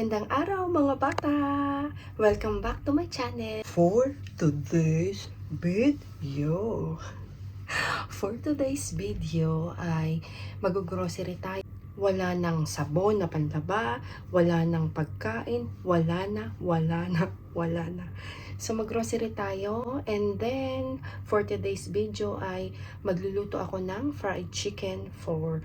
Magandang araw mga bata! Welcome back to my channel. For today's video ay mag-grocery tayo. Wala nang sabon na panlaba, wala nang pagkain, wala na. So mag-grocery tayo, and then for today's video ay magluluto ako ng fried chicken for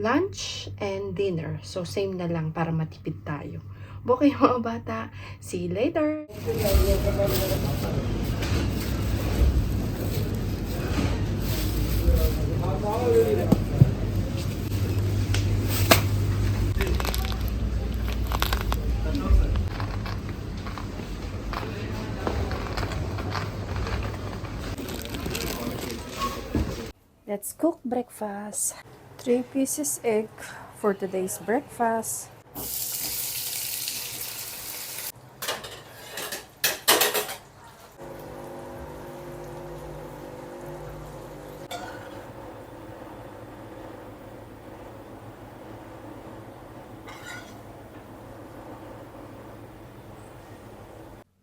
lunch and dinner. So, same na lang para matipid tayo. Okay mga bata, see you later! Let's cook breakfast. 3 pieces egg for today's breakfast.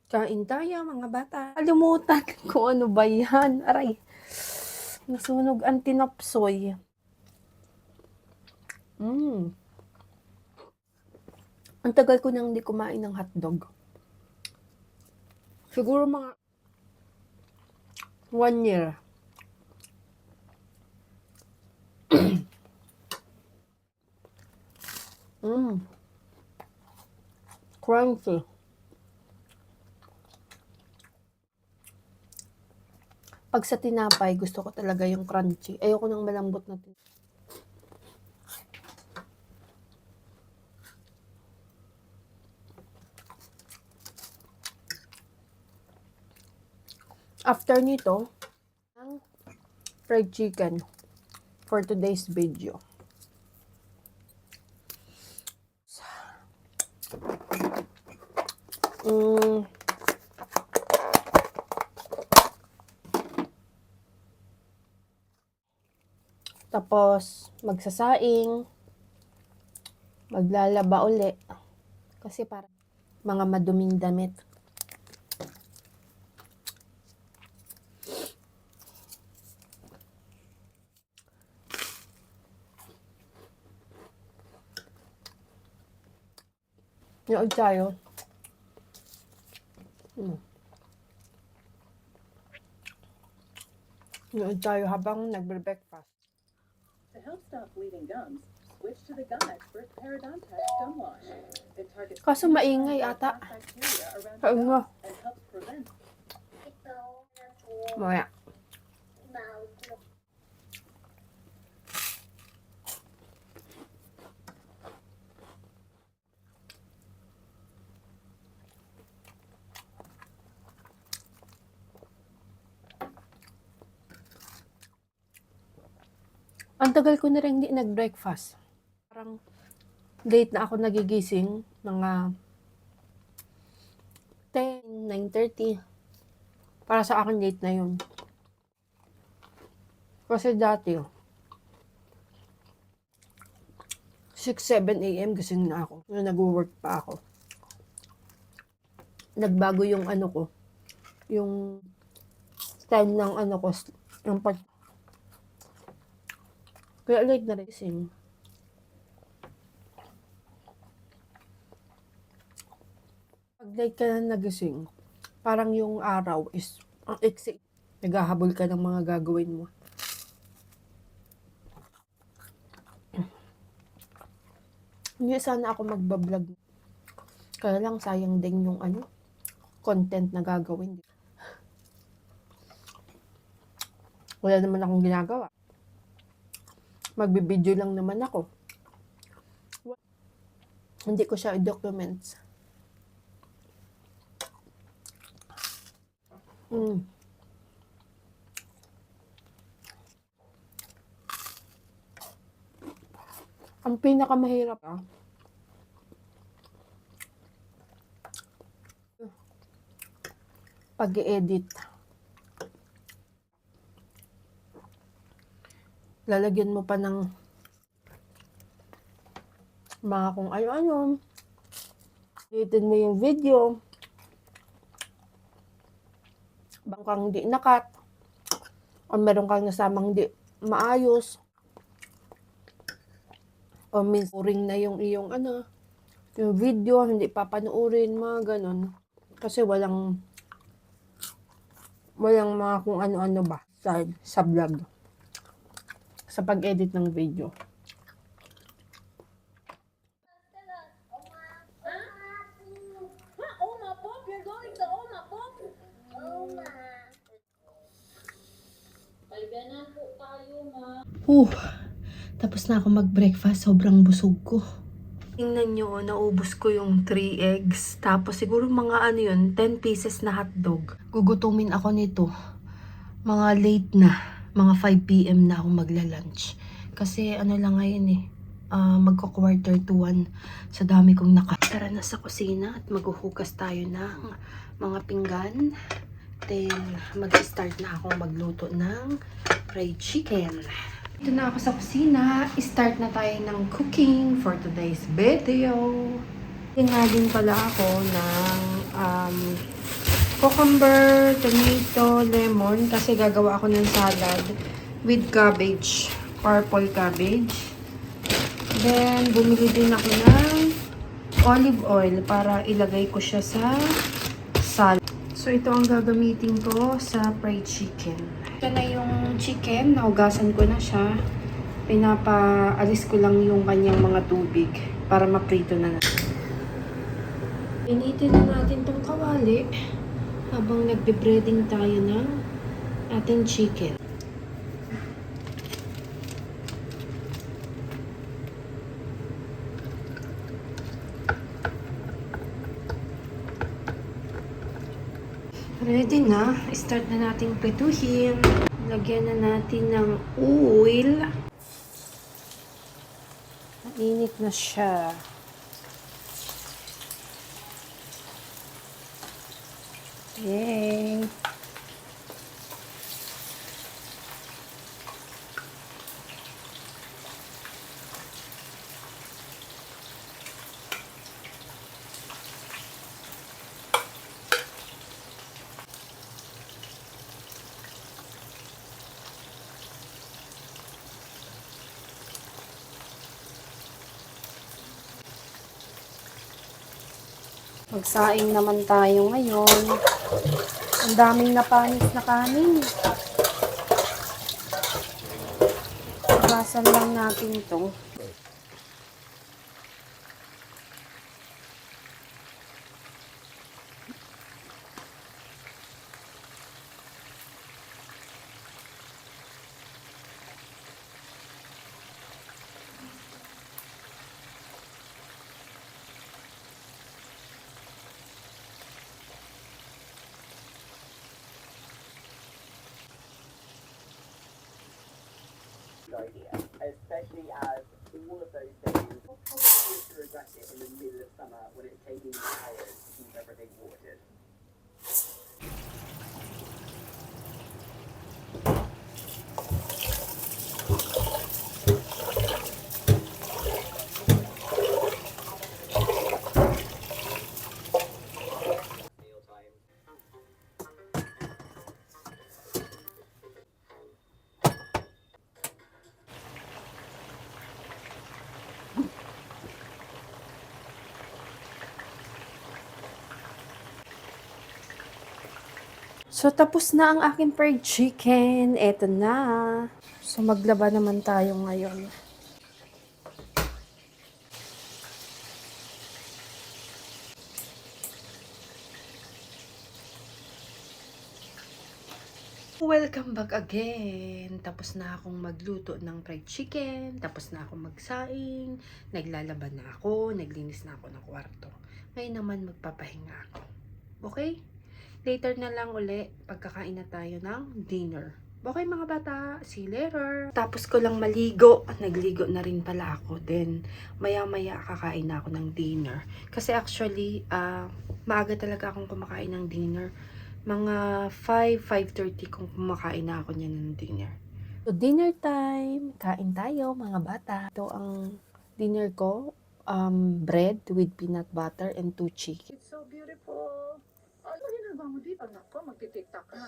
Kain tayo mga bata. Kalimutan kung ano ba yan. Aray, nasunog ang tinapsoy. Ang tagal ko nang hindi kumain ng hotdog. Siguro mga 1 year. Crunchy. Pag sa tinapay, gusto ko talaga yung crunchy. Ayoko ng malambot na tinapay. After nito, ang fried chicken for today's video. Tapos, magsasaing, maglalaba uli. Kasi para mga maduming damit. Nood tayo. Nood tayo habang nagbe-breakfast. To help stop bleeding gums, switch to the guide for Parodontax Gum Wash. It targets Kaso maingay ata. bacteria around Kain mo. and helps prevent. Mamaya. Ang tagal ko na rin hindi nag-breakfast. Parang late na ako nagigising. Mga 10, 9:30. Para sa akin late na yun. Kasi dati 6, 7 a.m. gising na ako. Nung nag-work pa ako. Nagbago yung ano ko. Yung style ng ano ko. Yung kaya late na rin gising. Pag late ka na nagising, parang yung araw is ang iksi. Naghahabol ka ng mga gagawin mo. Hindi sana ako magbablog. Kaya lang sayang din yung ano, content na gagawin. Wala naman akong ginagawa. Magbibideo lang naman ako. Hindi ko siya i-documents. Ang pinakamahirap pag-i-edit. Lalagyan mo pa ng mga kung ano-ano. Editin mo yung video. Bangkang di nakat. O meron kang nasamang di maayos. O ring na yung iyong yung video, hindi papanoorin, mga ganon. Kasi walang mga kung ano-ano ba sa vlog. Sa pag-edit ng video. Oma Pop, you're going to Oma Pop? Tapos na ako mag-breakfast. Sobrang busog ko. Tingnan nyo, naubos ko yung 3 eggs. Tapos siguro mga 10 pieces na hotdog. Gugutumin ako nito. Mga late na. Mga 5 p.m. na ako magla-lunch. Kasi lang ngayon magko-quarter to 1. Sa dami kong Tara na sa kusina at maghuhugas tayo ng mga pinggan. Then, mag-start na ako magluto ng fried chicken. Ito na ako sa kusina. Start na tayo ng cooking for today's video. Nga din pala ako ng cucumber, tomato, lemon kasi gagawa ako ng salad with cabbage, purple cabbage. Then, bumili din ako ng olive oil para ilagay ko siya sa salad. So, ito ang gagamitin ko sa fried chicken. Ito na yung chicken. Nahugasan ko na siya. Pinapaalis ko lang yung kanyang mga tubig para maprito na natin. Pinitin na natin tong kawali habang nagbe-breading tayo ng ating chicken. Ready na. Start na nating prituhin. Lagyan na natin ng oil. Mainit na siya. Yay! Magsaing naman tayo ngayon. Ang daming napanis na kanin. Basan lang natin to. Idea, especially as all of those things will probably used to regret it in the middle of summer when it's taking hours to keep everything watered. Mealtime. So, tapos na ang aking fried chicken. Eto na. So, maglaba naman tayo ngayon. Welcome back again. Tapos na akong magluto ng fried chicken. Tapos na akong magsaing. Naglalaba na ako. Naglinis na ako ng kwarto. Ngayon naman magpapahinga ako. Okay? Later na lang uli, pagkakain na tayo ng dinner. Okay mga bata, see you later. Tapos ko lang maligo. Nagligo na rin pala ako. Then, maya-maya kakain na ako ng dinner. Kasi actually, maaga talaga akong kumakain ng dinner. Mga 5:30 kung kumakain na ako niyan ng dinner. So, dinner time. Kain tayo mga bata. Ito ang dinner ko. bread with peanut butter and 2 chicken. It's so beautiful. Ano ginagawa mo dito? Nako, magtitiktak ka.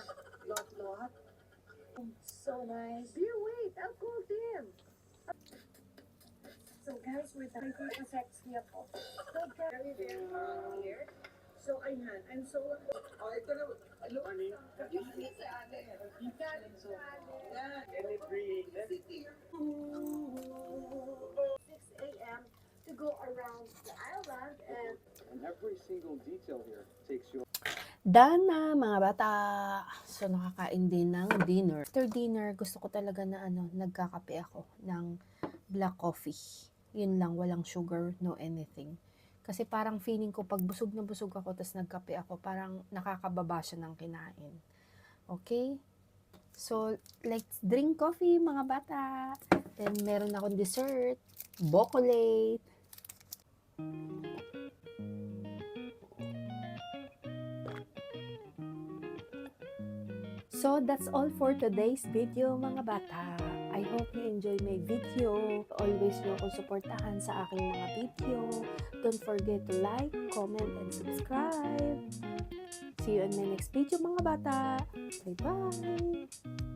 Lot. So nice. Dear, wait. I'll call them. So guys, we're trying to sexy ako. So very here. So ayan, I'm so Oh, ito na. Ano? You see sa ate. You can. So, yeah. And it brings 6 a.m. to go around the island and every single detail here takes you. Done na mga bata. So nakakain din ng dinner. After dinner, gusto ko talaga na nagkakape ako ng black coffee. Yun lang, walang sugar, no anything. Kasi parang feeling ko pag busog na busog ako tas nagkape ako, parang nakakababa siya ng kinain. Okay? So, let's drink coffee mga bata. Then meron akong dessert, bocolate. So, that's all for today's video mga bata. I hope you enjoy my video. Always nyo akong suportahan sa aking mga video. Don't forget to like, comment, and subscribe. See you in my next video mga bata. Bye-bye!